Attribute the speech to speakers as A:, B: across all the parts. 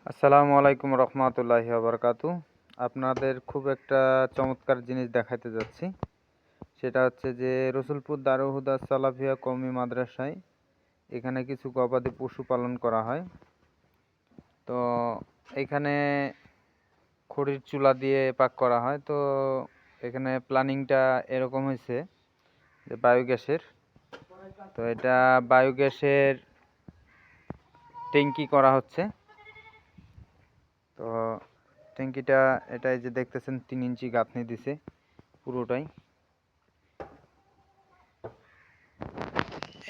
A: আসসালামু আলাইকুম রহমতুল্লাহি বারাকাতু। আপনাদের খুব একটা চমৎকার জিনিস দেখাতে যাচ্ছি। সেটা হচ্ছে যে রসুলপুর দারুল হুদা সালাফিয়া কওমি মাদ্রাসায় এখানে কিছু গবাদি পশু পালন করা হয়। তো এখানে খড়ির চুলা দিয়ে পাক করা হয়। তো এখানে প্ল্যানিংটা এরকম হয়েছে যে বায়োগ্যাসের। তো এটা বায়োগ্যাসের ট্যাঙ্কি করা হচ্ছে। তো ট্যাঙ্কিটা এটাই যে দেখতেছেন 3 ইঞ্চি গাঁথনি দিছে পুরোটাই।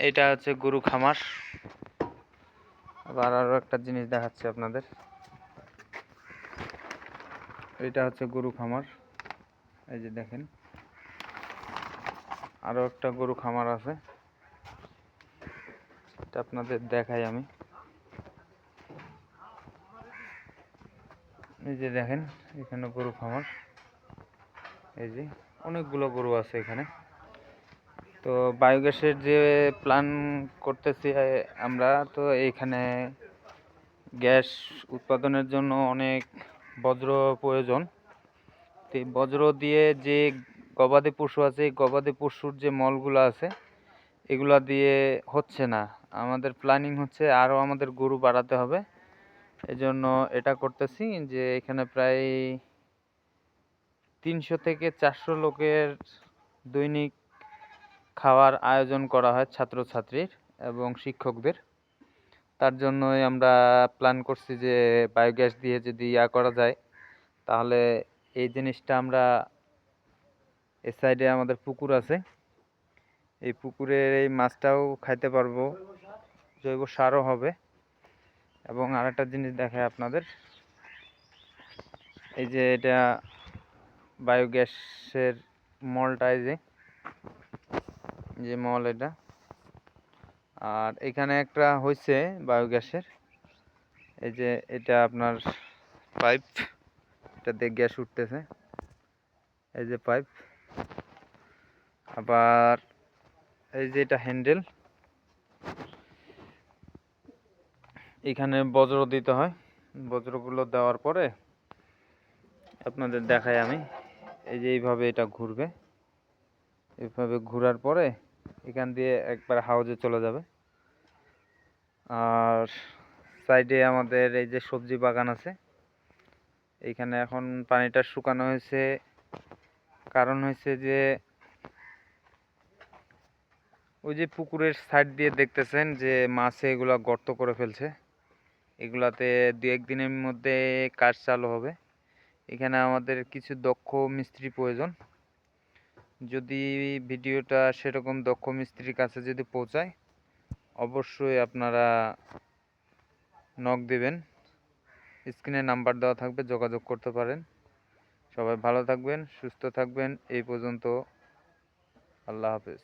A: এটা হচ্ছে গরু খামার। আবার আরো একটা জিনিস দেখাচ্ছি আপনাদের। এটা হচ্ছে গরু খামার, এই যে দেখেন আরো একটা গরু খামার আছে, এটা আপনাদের দেখাই আমি। এই যে দেখেন এখানে গরু খামার, এই যে অনেকগুলো গরু আছে এখানে। তো বায়োগ্যাসের যে প্ল্যান করতেছি আমরা, তো এইখানে গ্যাস উৎপাদনের জন্য অনেক বজ্র প্রয়োজন। তো এই বজ্র দিয়ে যে গবাদি পশু আছে, এই গবাদি পশুর যে মলগুলো আছে এগুলা দিয়ে হচ্ছে না। আমাদের প্ল্যানিং হচ্ছে আরও আমাদের গরু বাড়াতে হবে। এজন্য এটা করতেছি যে এখানে প্রায় 300 থেকে 400 লোকের দৈনিক খাওয়ার আয়োজন করা হয় ছাত্রছাত্রীর এবং শিক্ষকদের। তার জন্যই আমরা প্ল্যান করছি যে বায়োগ্যাস দিয়ে যদি করা যায়, তাহলে এই জিনিসটা আমরা এই সাইডে আমাদের পুকুর আছে, এই পুকুরের এই মাছটাও খাইতে পারবো, জৈব সারও হবে। এবং আরেকটা জিনিস দেখায় আপনাদের, এই যে এটা বায়োগ্যাসের মলটা, এই যে মল এটা। আর এখানে একটা হয়েছে বায়োগ্যাসের, এই যে এটা আপনার পাইপ, এটা দিয়ে গ্যাস উঠতেছে, এই যে পাইপ। আবার এই যে এটা হ্যান্ডেল, এখানে বজ্র দিতে হয়। বজ্রগুলো দেওয়ার পরে আপনাদের দেখাই আমি, এই যে এইভাবে এটা ঘুরবে, এইভাবে ঘোরার পরে এখান দিয়ে একবার হাউজে চলে যাবে। আর সাইডে আমাদের এই যে সবজি বাগান আছে, এইখানে এখন পানিটা শুকানো হয়েছে, কারণ হয়েছে যে ওই যে পুকুরের সাইড দিয়ে দেখতেছেন যে মাছে এগুলা গর্ত করে ফেলছে, এগুলাতে 2-1 দিনের মধ্যে কাজ চালু হবে। এখানে আমাদের কিছু দক্ষ মিস্ত্রি প্রয়োজন। যদি ভিডিওটা সেরকম দক্ষ মিস্ত্রির কাছে যদি পৌঁছায়, অবশ্যই আপনারা নক দিবেন, স্ক্রিনে নাম্বার দেওয়া থাকবে, যোগাযোগ করতে পারেন। সবাই ভালো থাকবেন, সুস্থ থাকবেন। এই পর্যন্ত, আল্লাহ হাফেজ।